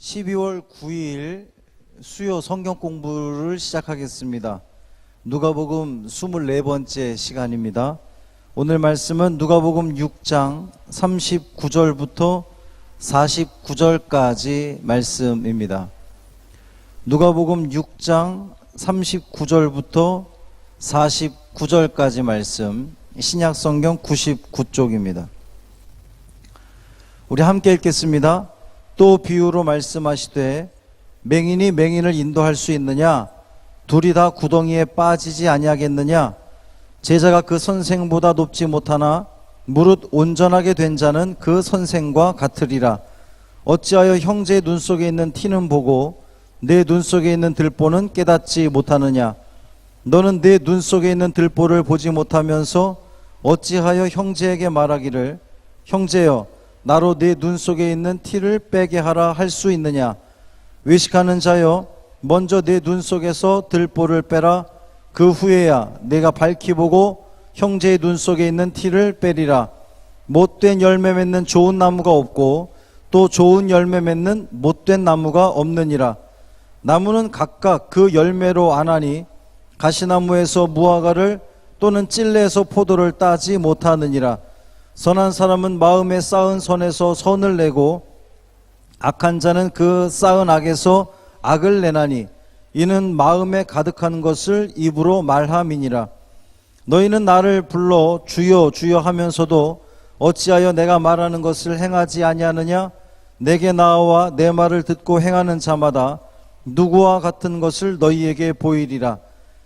12월 9일 수요 성경 공부를 시작하겠습니다. 누가복음 24번째 시간입니다. 오늘 말씀은 누가복음 6장 39절부터 49절까지 말씀입니다. 누가복음 6장 39절부터 49절까지 말씀, 신약성경 99쪽입니다. 우리 함께 읽겠습니다. 또 비유로 말씀하시되 맹인이 맹인을 인도할 수 있느냐? 둘이 다 구덩이에 빠지지 아니하겠느냐? 제자가 그 선생보다 높지 못하나 무릇 온전하게 된 자는 그 선생과 같으리라. 어찌하여 형제의 눈 속에 있는 티는 보고 내 눈 속에 있는 들보는 깨닫지 못하느냐? 너는 내 눈 속에 있는 들보를 보지 못하면서 어찌하여 형제에게 말하기를 형제여 나로 네 눈 속에 있는 티를 빼게 하라 할 수 있느냐? 외식하는 자여 먼저 내 눈 속에서 들보를 빼라. 그 후에야 내가 밝히 보고 형제의 눈 속에 있는 티를 빼리라. 못된 열매 맺는 좋은 나무가 없고 또 좋은 열매 맺는 못된 나무가 없느니라. 나무는 각각 그 열매로 아나니 가시나무에서 무화과를 또는 찔레에서 포도를 따지 못하느니라. 선한 사람은 마음에 쌓은 선에서 선을 내고 악한 자는 그 쌓은 악에서 악을 내나니 이는 마음에 가득한 것을 입으로 말함이니라. 너희는 나를 불러 주여 주여 하면서도 어찌하여 내가 말하는 것을 행하지 아니하느냐? 내게 나와 내 말을 듣고 행하는 자마다 누구와 같은 것을 너희에게 보이리라.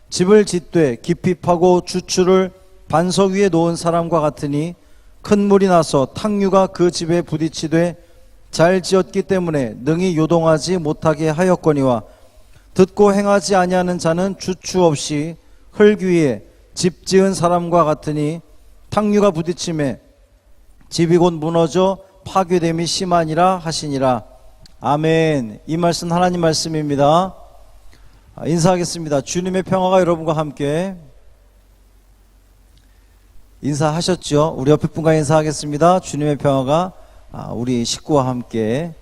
집을 짓되 깊이 파고 주추를 반석 위에 놓은 사람과 같으니 큰 물이 나서 탕류가 그 집에 부딪히되 잘 지었기 때문에 능히 요동하지 못하게 하였거니와 듣고 행하지 아니하는 자는 주추 없이 흙 위에 집 지은 사람과 같으니 탕류가 부딪힘에 집이 곧 무너져 파괴됨이 심하니라 하시니라. 아멘. 이 말씀 하나님 말씀입니다. 인사하겠습니다. 주님의 평화가 여러분과 함께. 인사하셨죠? 우리 옆에 분과 인사하겠습니다. 주님의 평화가 우리 식구와 함께.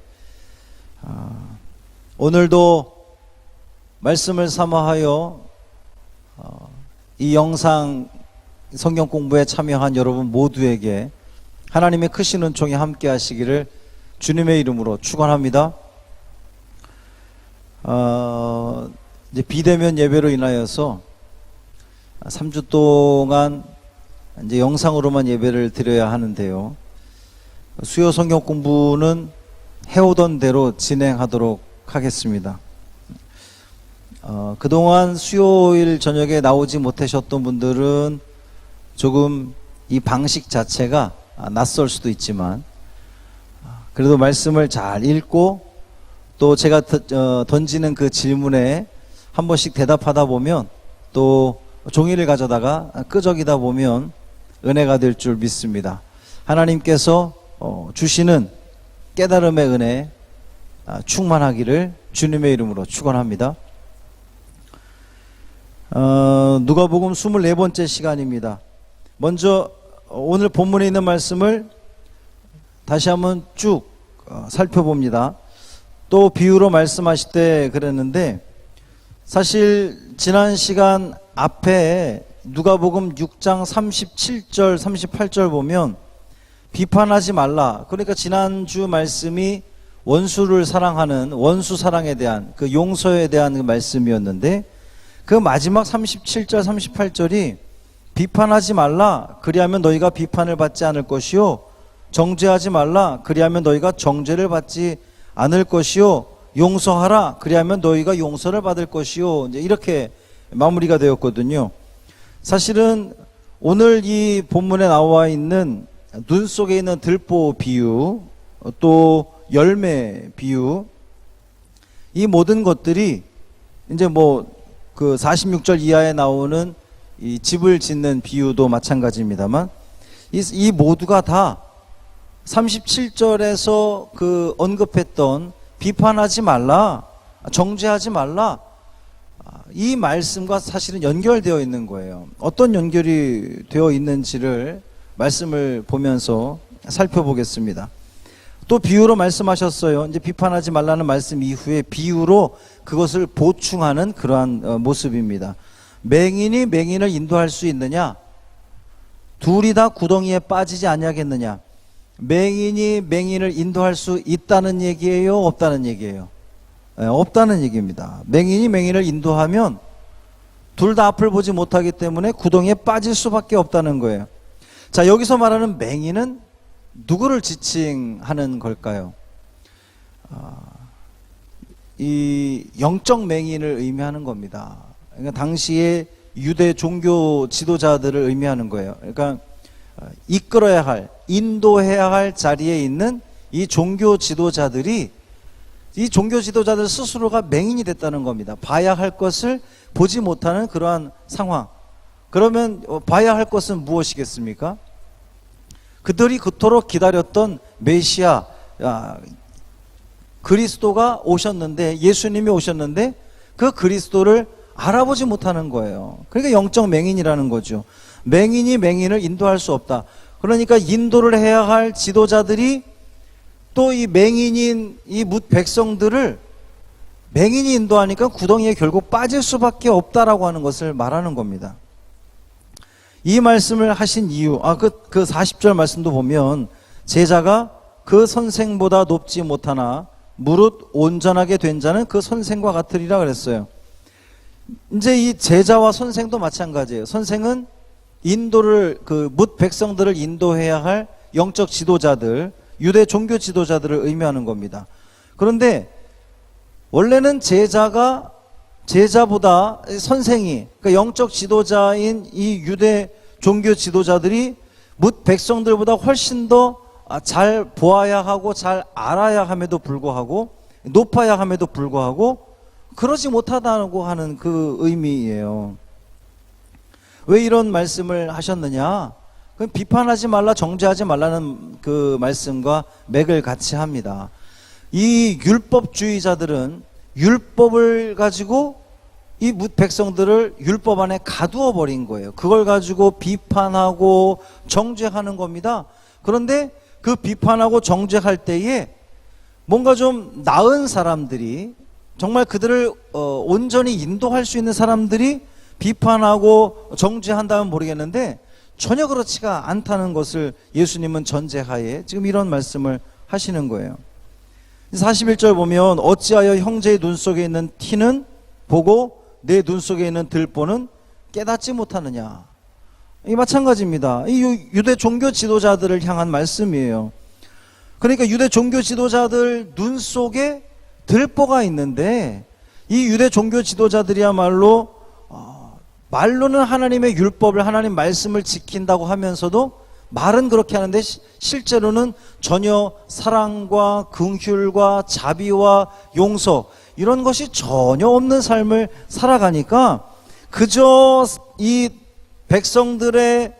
오늘도 말씀을 삼아하여 이 영상 성경 공부에 참여한 여러분 모두에게 하나님의 크신 은총이 함께 하시기를 주님의 이름으로 축원합니다. 이제 비대면 예배로 인하여서 3주 동안 이제 영상으로만 예배를 드려야 하는데요. 수요 성경 공부는 해오던 대로 진행하도록 하겠습니다. 그동안 수요일 저녁에 나오지 못하셨던 분들은 조금 이 방식 자체가 낯설 수도 있지만 그래도 말씀을 잘 읽고 또 제가 던지는 그 질문에 한 번씩 대답하다 보면 또 종이를 가져다가 끄적이다 보면 은혜가 될 줄 믿습니다. 하나님께서 주시는 깨달음의 은혜 충만하기를 주님의 이름으로 축원합니다. 누가복음 24번째 시간입니다. 먼저 오늘 본문에 있는 말씀을 다시 한번 쭉 살펴봅니다. 또 비유로 말씀하실 때 그랬는데 사실 지난 시간 앞에 누가복음 6장 37절 38절 보면 비판하지 말라. 그러니까 지난주 말씀이 원수를 사랑하는 원수 사랑에 대한 그 용서에 대한 그 말씀이었는데 그 마지막 37절 38절이 비판하지 말라. 그리하면 너희가 비판을 받지 않을 것이요 정죄하지 말라. 그리하면 너희가 정죄를 받지 않을 것이요 용서하라. 그리하면 너희가 용서를 받을 것이요. 이제 이렇게 마무리가 되었거든요. 사실은 오늘 이 본문에 나와 있는 눈 속에 있는 들보 비유, 또 열매 비유, 이 모든 것들이 이제 그 46절 이하에 나오는 이 집을 짓는 비유도 마찬가지입니다만 이 모두가 다 37절에서 그 언급했던 비판하지 말라, 정죄하지 말라, 이 말씀과 사실은 연결되어 있는 거예요. 어떤 연결이 되어 있는지를 말씀을 보면서 살펴보겠습니다. 또 비유로 말씀하셨어요. 이제 비판하지 말라는 말씀 이후에 비유로 그것을 보충하는 그러한 모습입니다. 맹인이 맹인을 인도할 수 있느냐? 둘이 다 구덩이에 빠지지 아니하겠느냐? 맹인이 맹인을 인도할 수 있다는 얘기예요? 없다는 얘기예요? 네, 없다는 얘기입니다. 맹인이 맹인을 인도하면 둘 다 앞을 보지 못하기 때문에 구덩이에 빠질 수밖에 없다는 거예요. 자, 여기서 말하는 맹인은 누구를 지칭하는 걸까요? 이 영적 맹인을 의미하는 겁니다. 그러니까 당시에 유대 종교 지도자들을 의미하는 거예요. 그러니까 이끌어야 할, 인도해야 할 자리에 있는 이 종교 지도자들이, 이 종교 지도자들 스스로가 맹인이 됐다는 겁니다. 봐야 할 것을 보지 못하는 그러한 상황. 그러면 봐야 할 것은 무엇이겠습니까? 그들이 그토록 기다렸던 메시아, 그리스도가 오셨는데, 예수님이 오셨는데 그 그리스도를 알아보지 못하는 거예요. 그러니까 영적 맹인이라는 거죠. 맹인이 맹인을 인도할 수 없다. 그러니까 인도를 해야 할 지도자들이 또 이 맹인인 이 뭇 백성들을 맹인이 인도하니까 구덩이에 결국 빠질 수밖에 없다라고 하는 것을 말하는 겁니다. 이 말씀을 하신 이유, 그 40절 말씀도 보면 제자가 그 선생보다 높지 못하나 무릇 온전하게 된 자는 그 선생과 같으리라 그랬어요. 이제 이 제자와 선생도 마찬가지예요. 선생은 인도를, 그 뭇 백성들을 인도해야 할 영적 지도자들, 유대 종교 지도자들을 의미하는 겁니다. 그런데 원래는 제자보다 선생이, 그러니까 영적 지도자인 이 유대 종교 지도자들이 뭇 백성들보다 훨씬 더 잘 보아야 하고 잘 알아야 함에도 불구하고, 높아야 함에도 불구하고 그러지 못하다고 하는 그 의미예요. 왜 이런 말씀을 하셨느냐? 그럼 비판하지 말라, 정죄하지 말라는 그 말씀과 맥을 같이 합니다. 이 율법주의자들은 율법을 가지고 이 뭇 백성들을 율법 안에 가두어 버린 거예요. 그걸 가지고 비판하고 정죄하는 겁니다. 그런데 그 비판하고 정죄할 때에 뭔가 좀 나은 사람들이, 정말 그들을 온전히 인도할 수 있는 사람들이 비판하고 정죄한다면 모르겠는데 전혀 그렇지가 않다는 것을 예수님은 전제하에 지금 이런 말씀을 하시는 거예요. 41절 보면 어찌하여 형제의 눈 속에 있는 티는 보고 내 눈 속에 있는 들보는 깨닫지 못하느냐. 이 마찬가지입니다. 이 유대 종교 지도자들을 향한 말씀이에요. 그러니까 유대 종교 지도자들 눈 속에 들보가 있는데, 이 유대 종교 지도자들이야말로 말로는 하나님의 율법을, 하나님 말씀을 지킨다고 하면서도 말은 그렇게 하는데 실제로는 전혀 사랑과 긍휼과 자비와 용서, 이런 것이 전혀 없는 삶을 살아가니까 그저 이 백성들의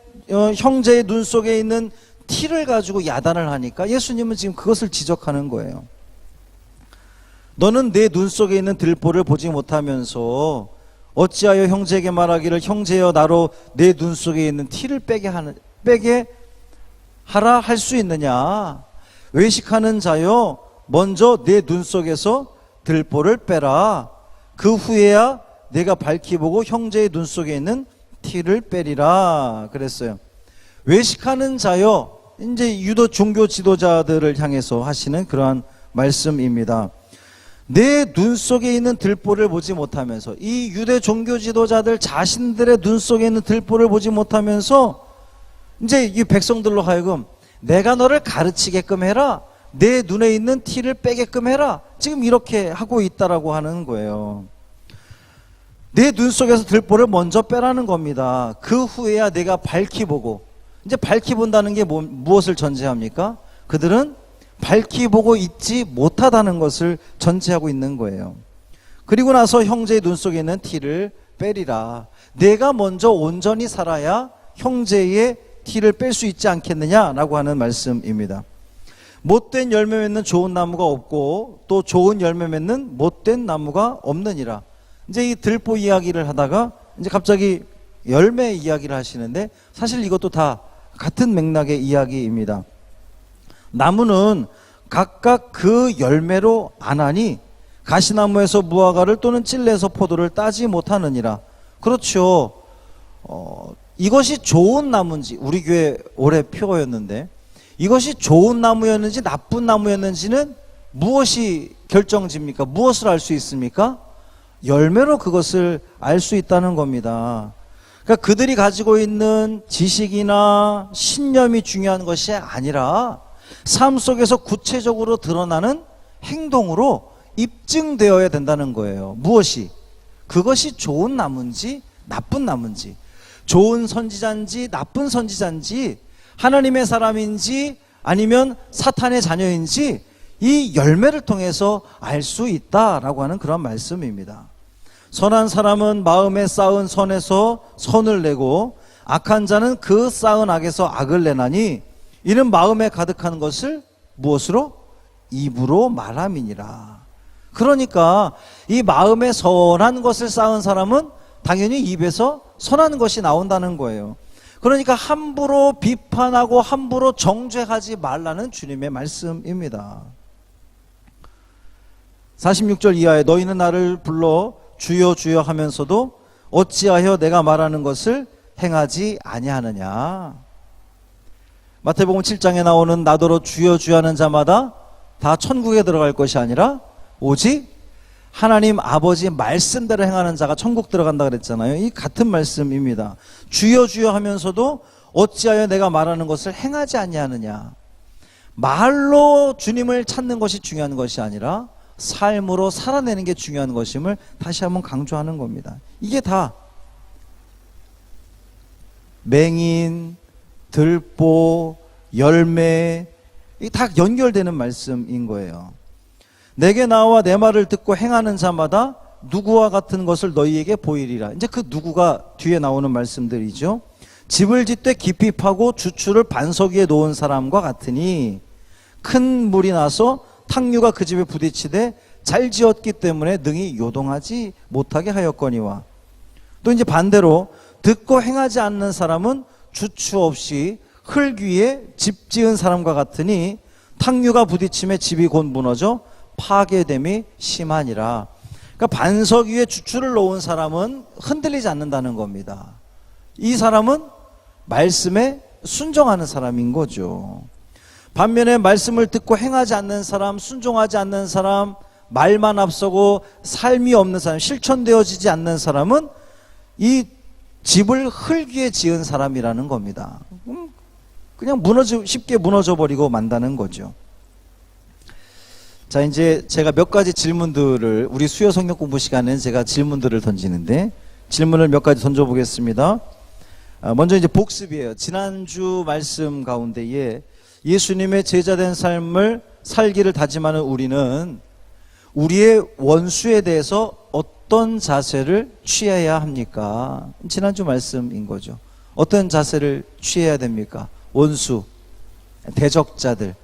형제의 눈 속에 있는 티를 가지고 야단을 하니까 예수님은 지금 그것을 지적하는 거예요. 너는 내 눈 속에 있는 들보를 보지 못하면서 어찌하여 형제에게 말하기를 형제여 나로 내 눈 속에 있는 티를 빼게 하라 할 수 있느냐. 외식하는 자여 먼저 내 눈 속에서 들보를 빼라. 그 후에야 내가 밝히 보고 형제의 눈 속에 있는 티를 빼리라 그랬어요. 외식하는 자여, 이제 유도 종교 지도자들을 향해서 하시는 그러한 말씀입니다. 내 눈 속에 있는 들보를 보지 못하면서, 이 유대 종교 지도자들 자신들의 눈 속에 있는 들보를 보지 못하면서 이제 이 백성들로 하여금 내가 너를 가르치게끔 해라, 내 눈에 있는 티를 빼게끔 해라, 지금 이렇게 하고 있다라고 하는 거예요. 내 눈 속에서 들보를 먼저 빼라는 겁니다. 그 후에야 내가 밝히 보고. 이제 밝히 본다는 게 무엇을 전제합니까? 그들은 밝히 보고 있지 못하다는 것을 전제하고 있는 거예요. 그리고 나서 형제의 눈 속에 있는 티를 빼리라. 내가 먼저 온전히 살아야 형제의 티를 뺄 수 있지 않겠느냐라고 하는 말씀입니다. 못된 열매 맺는 좋은 나무가 없고 또 좋은 열매 맺는 못된 나무가 없느니라. 이제 이 들보 이야기를 하다가 이제 갑자기 열매 이야기를 하시는데, 사실 이것도 다 같은 맥락의 이야기입니다. 나무는 각각 그 열매로 안 하니 가시나무에서 무화과를 또는 찔레에서 포도를 따지 못하느니라. 그렇죠. 이것이 좋은 나무인지, 우리 교회 올해 표어였는데, 이것이 좋은 나무였는지 나쁜 나무였는지는 무엇이 결정집니까? 무엇을 알 수 있습니까? 열매로 그것을 알 수 있다는 겁니다. 그러니까 그들이 가지고 있는 지식이나 신념이 중요한 것이 아니라 삶 속에서 구체적으로 드러나는 행동으로 입증되어야 된다는 거예요. 무엇이? 그것이 좋은 나무인지 나쁜 나무인지, 좋은 선지자인지 나쁜 선지자인지, 하나님의 사람인지 아니면 사탄의 자녀인지 이 열매를 통해서 알 수 있다라고 하는 그런 말씀입니다. 선한 사람은 마음에 쌓은 선에서 선을 내고 악한 자는 그 쌓은 악에서 악을 내나니 이는 마음에 가득한 것을 무엇으로? 입으로 말함이니라. 그러니까 이 마음에 선한 것을 쌓은 사람은 당연히 입에서 선한 것이 나온다는 거예요. 그러니까 함부로 비판하고 함부로 정죄하지 말라는 주님의 말씀입니다. 46절 이하에 너희는 나를 불러 주여 주여 하면서도 어찌하여 내가 말하는 것을 행하지 아니하느냐. 마태복음 7장에 나오는 나더러 주여 주여 하는 자마다 다 천국에 들어갈 것이 아니라 오직 하나님 아버지 말씀대로 행하는 자가 천국 들어간다 그랬잖아요. 이 같은 말씀입니다. 주여 주여 하면서도 어찌하여 내가 말하는 것을 행하지 아니하느냐. 말로 주님을 찾는 것이 중요한 것이 아니라 삶으로 살아내는 게 중요한 것임을 다시 한번 강조하는 겁니다. 이게 다 맹인, 들보, 열매, 이게 다 연결되는 말씀인 거예요. 내게 나와 내 말을 듣고 행하는 자마다 누구와 같은 것을 너희에게 보이리라. 이제 그 누구가 뒤에 나오는 말씀들이죠. 집을 짓되 깊이 파고 주추를 반석 위에 놓은 사람과 같으니 큰 물이 나서 탕류가 그 집에 부딪히되 잘 지었기 때문에 능히 요동하지 못하게 하였거니와. 또 이제 반대로 듣고 행하지 않는 사람은 주추 없이 흙 위에 집 지은 사람과 같으니 탕류가 부딪힘에 집이 곧 무너져 파괴됨이 심하니라. 그러니까 반석 위에 주추를 놓은 사람은 흔들리지 않는다는 겁니다. 이 사람은 말씀에 순종하는 사람인 거죠. 반면에 말씀을 듣고 행하지 않는 사람, 순종하지 않는 사람, 말만 앞서고 삶이 없는 사람, 실천되어지지 않는 사람은 이 집을 흙 위에 지은 사람이라는 겁니다. 그냥 쉽게 무너져 버리고 만다는 거죠. 자, 이제 제가 몇 가지 질문들을, 우리 수요 성경 공부 시간에는 제가 질문들을 던지는데 질문을 몇 가지 던져보겠습니다. 먼저 이제 복습이에요. 지난주 말씀 가운데에 예수님의 제자된 삶을 살기를 다짐하는 우리는 우리의 원수에 대해서 어떤 자세를 취해야 합니까? 지난주 말씀인 거죠. 어떤 자세를 취해야 됩니까? 원수, 대적자들,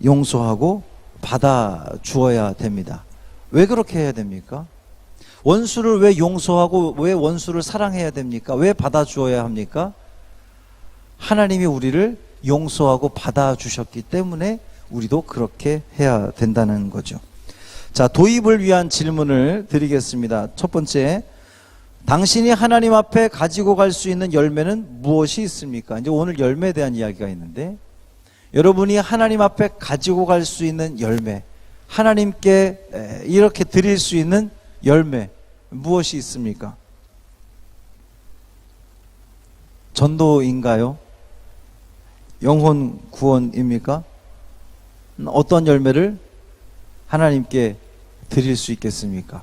용서하고 받아주어야 됩니다. 왜 그렇게 해야 됩니까? 원수를 왜 용서하고 왜 원수를 사랑해야 됩니까? 왜 받아주어야 합니까? 하나님이 우리를 용서하고 받아주셨기 때문에 우리도 그렇게 해야 된다는 거죠. 자, 도입을 위한 질문을 드리겠습니다. 첫 번째, 당신이 하나님 앞에 가지고 갈 수 있는 열매는 무엇이 있습니까? 이제 오늘 열매에 대한 이야기가 있는데, 여러분이 하나님 앞에 가지고 갈 수 있는 열매, 하나님께 이렇게 드릴 수 있는 열매 무엇이 있습니까? 전도인가요? 영혼 구원입니까? 어떤 열매를 하나님께 드릴 수 있겠습니까?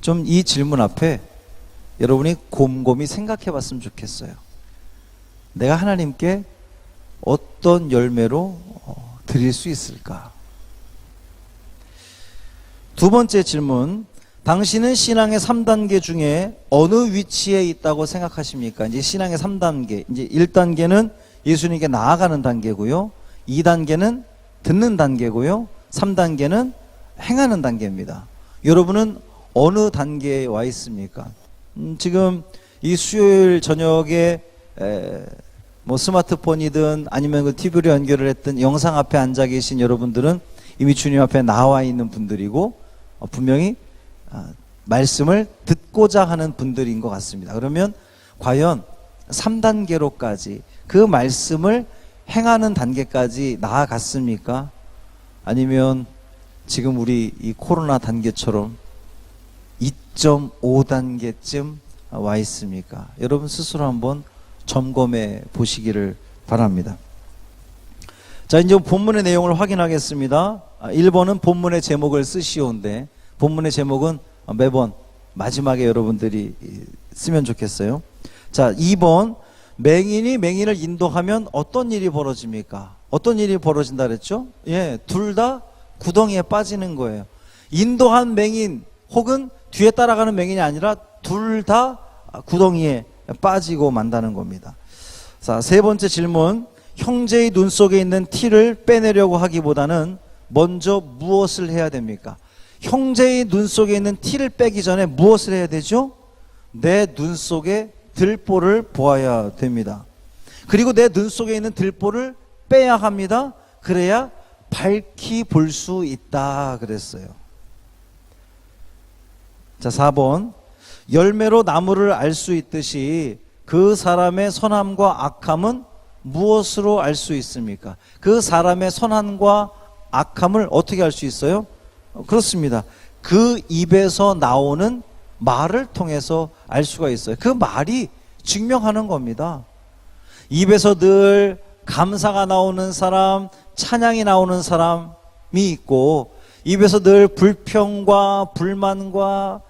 좀 이 질문 앞에 여러분이 곰곰이 생각해 봤으면 좋겠어요. 내가 하나님께 어떤 열매로 드릴 수 있을까? 두 번째 질문, 당신은 신앙의 3단계 중에 어느 위치에 있다고 생각하십니까? 이제 신앙의 3단계, 이제 1단계는 예수님께 나아가는 단계고요, 2단계는 듣는 단계고요, 3단계는 행하는 단계입니다. 여러분은 어느 단계에 와 있습니까? 지금 이 수요일 저녁에 뭐 스마트폰이든 아니면 그 TV로 연결을 했든 영상 앞에 앉아 계신 여러분들은 이미 주님 앞에 나와 있는 분들이고 분명히 말씀을 듣고자 하는 분들인 것 같습니다. 그러면 과연 3단계로까지 그 말씀을 행하는 단계까지 나아갔습니까? 아니면 지금 우리 이 코로나 단계처럼 2.5단계쯤 와 있습니까? 여러분 스스로 한번 점검해 보시기를 바랍니다. 자, 이제 본문의 내용을 확인하겠습니다. 1번은 본문의 제목을 쓰시오인데 본문의 제목은 매번 마지막에 여러분들이 쓰면 좋겠어요. 자, 2번 맹인이 맹인을 인도하면 어떤 일이 벌어집니까? 어떤 일이 벌어진다 그랬죠? 예, 둘 다 구덩이에 빠지는 거예요. 인도한 맹인 혹은 뒤에 따라가는 맹인이 아니라 둘 다 구덩이에 빠지고 만다는 겁니다. 자, 세 번째 질문. 형제의 눈 속에 있는 티를 빼내려고 하기보다는 먼저 무엇을 해야 됩니까? 형제의 눈 속에 있는 티를 빼기 전에 무엇을 해야 되죠? 내 눈 속에 들보를 보아야 됩니다. 그리고 내 눈 속에 있는 들보를 빼야 합니다. 그래야 밝히 볼 수 있다 그랬어요. 자, 4번. 열매로 나무를 알 수 있듯이 그 사람의 선함과 악함은 무엇으로 알 수 있습니까? 그 사람의 선함과 악함을 어떻게 알 수 있어요? 그렇습니다. 그 입에서 나오는 말을 통해서 알 수가 있어요. 그 말이 증명하는 겁니다. 입에서 늘 감사가 나오는 사람, 찬양이 나오는 사람이 있고, 입에서 늘 불평과 불만과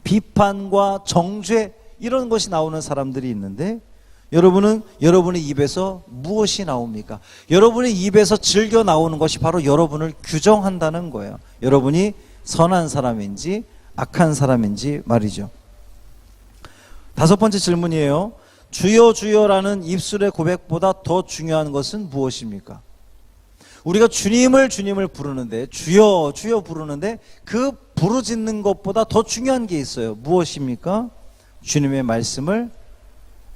비판과 정죄 이런 것이 나오는 사람들이 있는데, 여러분은 여러분의 입에서 무엇이 나옵니까? 여러분의 입에서 즐겨 나오는 것이 바로 여러분을 규정한다는 거예요. 여러분이 선한 사람인지 악한 사람인지 말이죠. 다섯 번째 질문이에요. 주여 주여라는 입술의 고백보다 더 중요한 것은 무엇입니까? 우리가 주님을 부르는데, 주여 주여 부르는데 그 부르짖는 것보다 더 중요한 게 있어요. 무엇입니까? 주님의 말씀을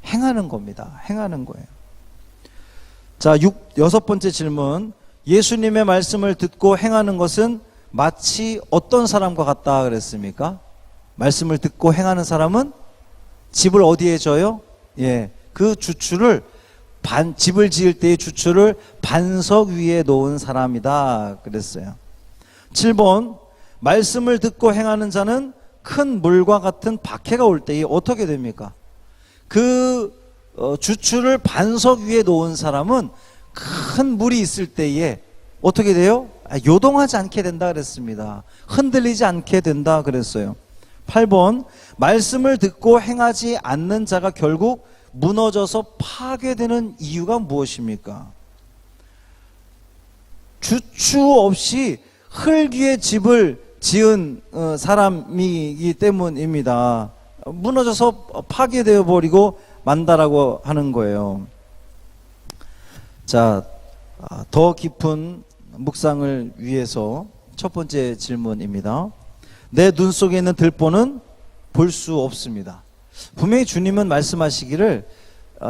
행하는 겁니다. 행하는 거예요. 자, 여섯 번째 질문. 예수님의 말씀을 듣고 행하는 것은 마치 어떤 사람과 같다 그랬습니까? 말씀을 듣고 행하는 사람은 집을 어디에 져요? 예, 그 주추를 집을 지을 때의 주추를 반석 위에 놓은 사람이다 그랬어요. 7번. 말씀을 듣고 행하는 자는 큰 물과 같은 박해가 올 때에 어떻게 됩니까? 그 주추를 반석 위에 놓은 사람은 큰 물이 있을 때에 어떻게 돼요? 요동하지 않게 된다 그랬습니다. 흔들리지 않게 된다 그랬어요. 8번. 말씀을 듣고 행하지 않는 자가 결국 무너져서 파괴되는 이유가 무엇입니까? 주추 없이 흙 위에 집을 지은 사람이기 때문입니다. 무너져서 파괴되어 버리고 만다라고 하는 거예요. 자, 더 깊은 묵상을 위해서 첫 번째 질문입니다. 내 눈 속에 있는 들보는 볼 수 없습니다. 분명히 주님은 말씀하시기를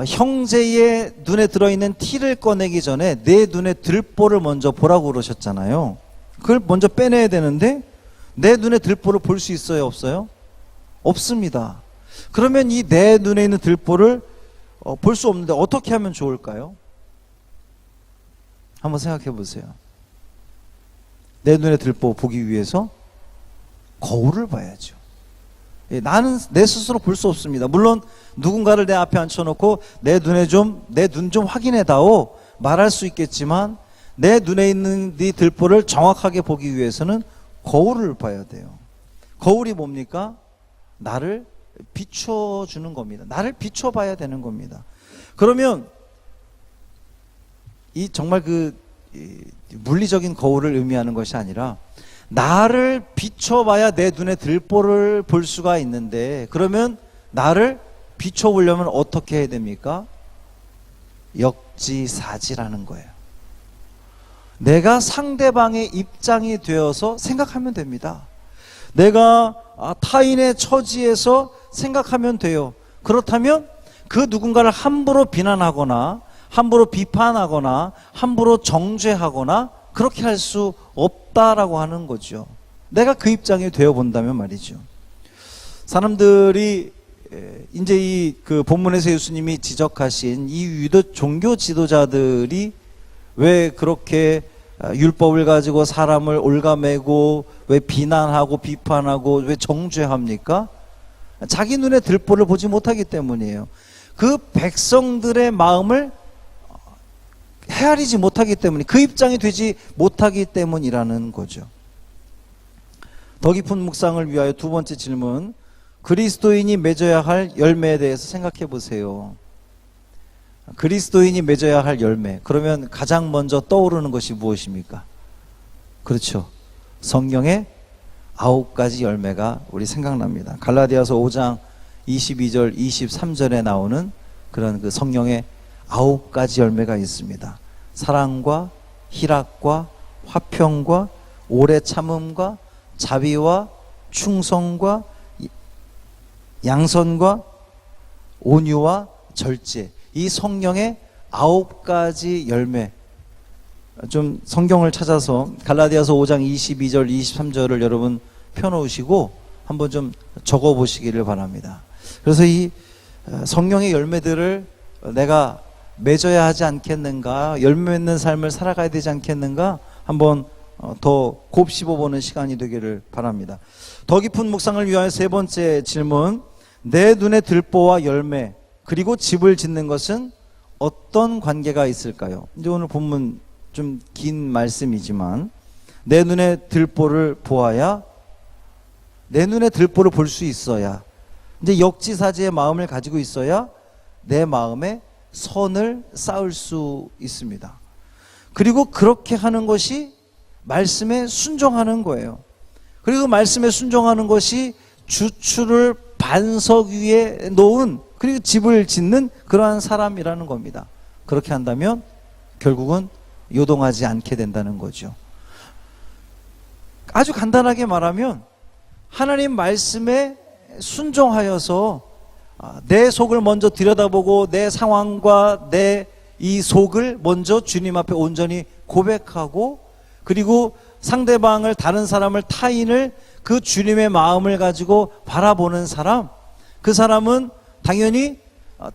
형제의 눈에 들어있는 티를 꺼내기 전에 내 눈에 들보를 먼저 보라고 그러셨잖아요. 그걸 먼저 빼내야 되는데 내 눈에 들보를 볼 수 있어요? 없어요? 없습니다. 그러면 이 내 눈에 있는 들보를 볼 수 없는데 어떻게 하면 좋을까요? 한번 생각해 보세요. 내 눈에 들보 보기 위해서 거울을 봐야죠. 나는 내 스스로 볼 수 없습니다. 물론 누군가를 내 앞에 앉혀놓고 내 눈 좀 확인해 다오 말할 수 있겠지만 내 눈에 있는 네 들보를 정확하게 보기 위해서는 거울을 봐야 돼요. 거울이 뭡니까? 나를 비춰주는 겁니다. 나를 비춰봐야 되는 겁니다. 그러면 이 정말 물리적인 거울을 의미하는 것이 아니라 나를 비춰봐야 내 눈에 들보를 볼 수가 있는데, 그러면 나를 비춰보려면 어떻게 해야 됩니까? 역지사지라는 거예요. 내가 상대방의 입장이 되어서 생각하면 됩니다. 내가 타인의 처지에서 생각하면 돼요. 그렇다면 그 누군가를 함부로 비난하거나 함부로 비판하거나 함부로 정죄하거나 그렇게 할 수 없다라고 하는 거죠. 내가 그 입장이 되어 본다면 말이죠. 사람들이 이제 이 그 본문에서 예수님이 지적하신 이 유대 종교 지도자들이 왜 그렇게 율법을 가지고 사람을 올가매고 왜 비난하고 비판하고 왜 정죄합니까? 자기 눈에 들보를 보지 못하기 때문이에요. 그 백성들의 마음을 헤아리지 못하기 때문에, 그 입장이 되지 못하기 때문이라는 거죠. 더 깊은 묵상을 위하여 두 번째 질문, 그리스도인이 맺어야 할 열매에 대해서 생각해 보세요. 그리스도인이 맺어야 할 열매, 그러면 가장 먼저 떠오르는 것이 무엇입니까? 그렇죠, 성경의 9가지 열매가 우리 생각납니다. 갈라디아서 5장 22절 23절에 나오는 그런 그 성령의 9가지 열매가 있습니다. 사랑과 희락과 화평과 오래 참음과 자비와 충성과 양선과 온유와 절제, 이 성령의 9가지 열매. 좀 성경을 찾아서 갈라디아서 5장 22절 23절을 여러분 펴놓으시고 한번 좀 적어 보시기를 바랍니다. 그래서 이 성령의 열매들을 내가 맺어야 하지 않겠는가, 열매 맺는 삶을 살아가야 되지 않겠는가, 한번 더 곱씹어보는 시간이 되기를 바랍니다. 더 깊은 묵상을 위하여 세 번째 질문, 내 눈에 들보와 열매 그리고 집을 짓는 것은 어떤 관계가 있을까요? 이제 오늘 본문 좀 긴 말씀이지만, 내 눈에 들보를 보아야, 내 눈에 들보를 볼 수 있어야, 이제 역지사지의 마음을 가지고 있어야 내 마음에 선을 쌓을 수 있습니다. 그리고 그렇게 하는 것이 말씀에 순종하는 거예요. 그리고 말씀에 순종하는 것이 주추를 반석 위에 놓은, 그리고 집을 짓는 그러한 사람이라는 겁니다. 그렇게 한다면 결국은 요동하지 않게 된다는 거죠. 아주 간단하게 말하면 하나님 말씀에 순종하여서 내 속을 먼저 들여다보고 내 상황과 내 이 속을 먼저 주님 앞에 온전히 고백하고, 그리고 상대방을, 다른 사람을, 타인을 그 주님의 마음을 가지고 바라보는 사람, 그 사람은 당연히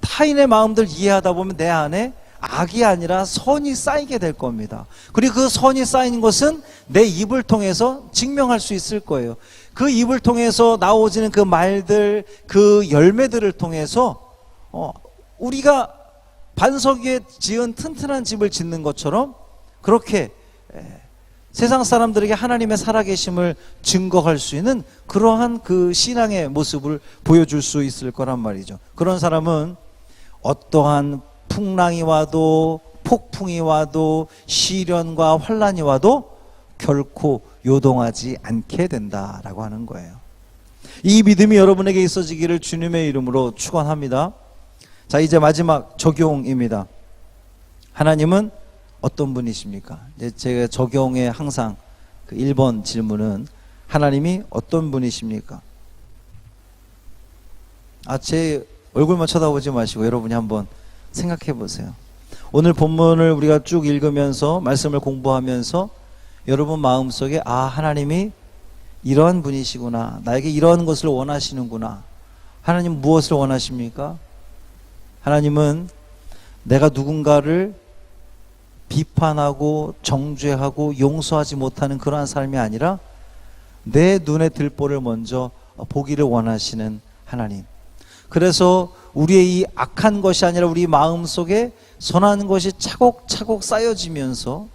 타인의 마음들 이해하다 보면 내 안에 악이 아니라 선이 쌓이게 될 겁니다. 그리고 그 선이 쌓인 것은 내 입을 통해서 증명할 수 있을 거예요. 그 입을 통해서 나오지는 그 말들, 그 열매들을 통해서 우리가 반석 위에 지은 튼튼한 집을 짓는 것처럼 그렇게 세상 사람들에게 하나님의 살아계심을 증거할 수 있는 그러한 그 신앙의 모습을 보여줄 수 있을 거란 말이죠. 그런 사람은 어떠한 풍랑이 와도, 폭풍이 와도, 시련과 환란이 와도 결코 요동하지 않게 된다라고 하는 거예요. 이 믿음이 여러분에게 있어지기를 주님의 이름으로 축원합니다. 자, 이제 마지막 적용입니다. 하나님은 어떤 분이십니까? 이제 제가 적용에 항상 그 1번 질문은 하나님이 어떤 분이십니까? 제 얼굴만 쳐다보지 마시고 여러분이 한번 생각해 보세요. 오늘 본문을 우리가 쭉 읽으면서, 말씀을 공부하면서 여러분 마음속에 하나님이 이러한 분이시구나, 나에게 이러한 것을 원하시는구나. 하나님 무엇을 원하십니까? 하나님은 내가 누군가를 비판하고 정죄하고 용서하지 못하는 그러한 삶이 아니라 내 눈에 들보를 먼저 보기를 원하시는 하나님. 그래서 우리의 이 악한 것이 아니라 우리 마음속에 선한 것이 차곡차곡 쌓여지면서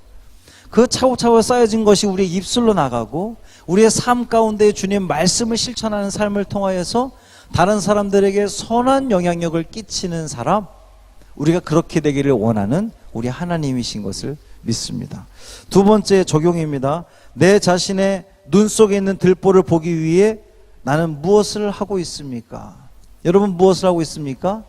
그 차곡차곡 쌓여진 것이 우리의 입술로 나가고 우리의 삶 가운데 주님 말씀을 실천하는 삶을 통하여서 다른 사람들에게 선한 영향력을 끼치는 사람, 우리가 그렇게 되기를 원하는 우리 하나님이신 것을 믿습니다. 두 번째 적용입니다. 내 자신의 눈 속에 있는 들보를 보기 위해 나는 무엇을 하고 있습니까? 여러분 무엇을 하고 있습니까?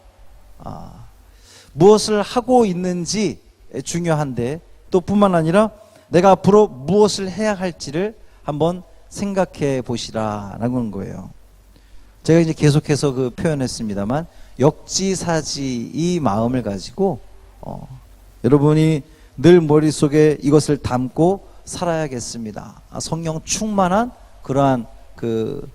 무엇을 하고 있는지 중요한데, 또 뿐만 아니라 내가 앞으로 무엇을 해야 할지를 한번 생각해 보시라라는 거예요. 제가 이제 계속해서 그 표현했습니다만 역지사지 이 마음을 가지고 여러분이 늘 머릿속에 이것을 담고 살아야겠습니다. 성령 충만한 그러한 그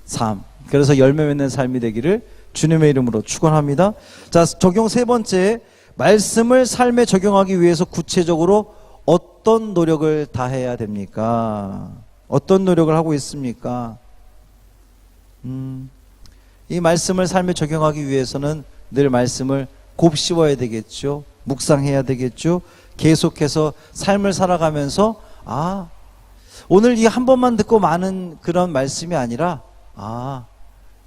삶, 그래서 열매 맺는 삶이 되기를 주님의 이름으로 축원합니다. 자, 적용 세 번째, 말씀을 삶에 적용하기 위해서 구체적으로 어떤 노력을 다해야 됩니까? 어떤 노력을 하고 있습니까? 이 말씀을 삶에 적용하기 위해서는 늘 말씀을 곱씹어야 되겠죠. 묵상해야 되겠죠. 계속해서 삶을 살아가면서 오늘 이 한 번만 듣고 마는 그런 말씀이 아니라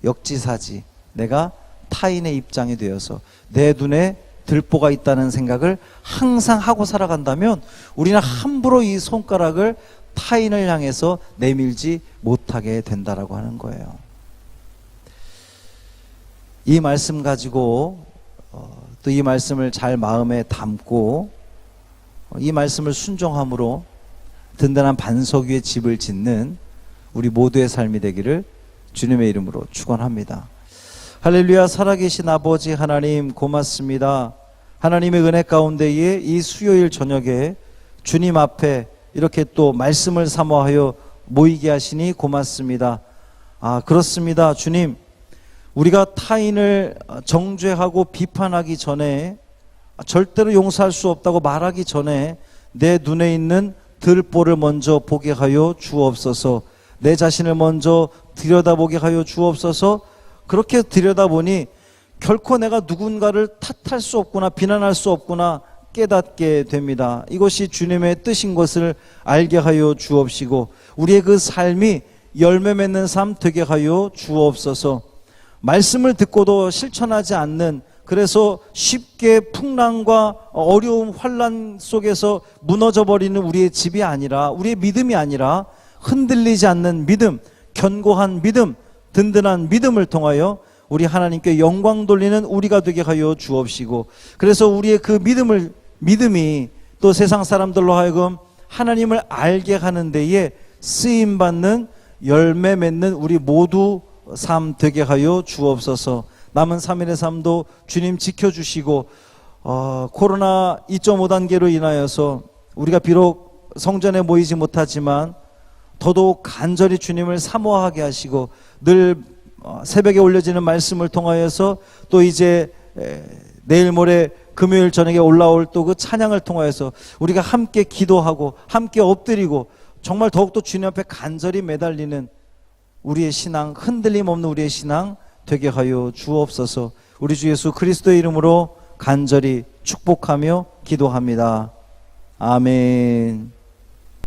역지사지, 내가 타인의 입장이 되어서 내 눈에 들보가 있다는 생각을 항상 하고 살아간다면 우리는 함부로 이 손가락을 타인을 향해서 내밀지 못하게 된다라고 하는 거예요. 이 말씀 가지고 또 이 말씀을 잘 마음에 담고 이 말씀을 순종함으로 든든한 반석 위에 집을 짓는 우리 모두의 삶이 되기를 주님의 이름으로 축원합니다. 할렐루야. 살아계신 아버지 하나님 고맙습니다. 하나님의 은혜 가운데에 이 수요일 저녁에 주님 앞에 이렇게 또 말씀을 사모하여 모이게 하시니 고맙습니다. 그렇습니다. 주님, 우리가 타인을 정죄하고 비판하기 전에, 절대로 용서할 수 없다고 말하기 전에 내 눈에 있는 들보를 먼저 보게 하여 주옵소서. 내 자신을 먼저 들여다보게 하여 주옵소서. 그렇게 들여다보니 결코 내가 누군가를 탓할 수 없구나, 비난할 수 없구나 깨닫게 됩니다. 이것이 주님의 뜻인 것을 알게 하여 주옵시고 우리의 그 삶이 열매 맺는 삶 되게 하여 주옵소서. 말씀을 듣고도 실천하지 않는, 그래서 쉽게 풍랑과 어려움, 환난 속에서 무너져 버리는 우리의 집이 아니라, 우리의 믿음이 아니라 흔들리지 않는 믿음, 견고한 믿음, 든든한 믿음을 통하여 우리 하나님께 영광 돌리는 우리가 되게 하여 주옵시고, 그래서 우리의 그 믿음이 또 세상 사람들로 하여금 하나님을 알게 하는 데에 쓰임받는 열매 맺는 우리 모두 삶 되게 하여 주옵소서. 남은 3일의 삶도 주님 지켜주시고 코로나 2.5 단계로 인하여서 우리가 비록 성전에 모이지 못하지만 더더욱 간절히 주님을 사모하게 하시고 늘 새벽에 올려지는 말씀을 통하여서 또 이제 내일 모레 금요일 저녁에 올라올 또 그 찬양을 통하여서 우리가 함께 기도하고 함께 엎드리고 정말 더욱더 주님 앞에 간절히 매달리는 우리의 신앙, 흔들림 없는 우리의 신앙 되게 하여 주옵소서. 우리 주 예수 그리스도의 이름으로 간절히 축복하며 기도합니다. 아멘.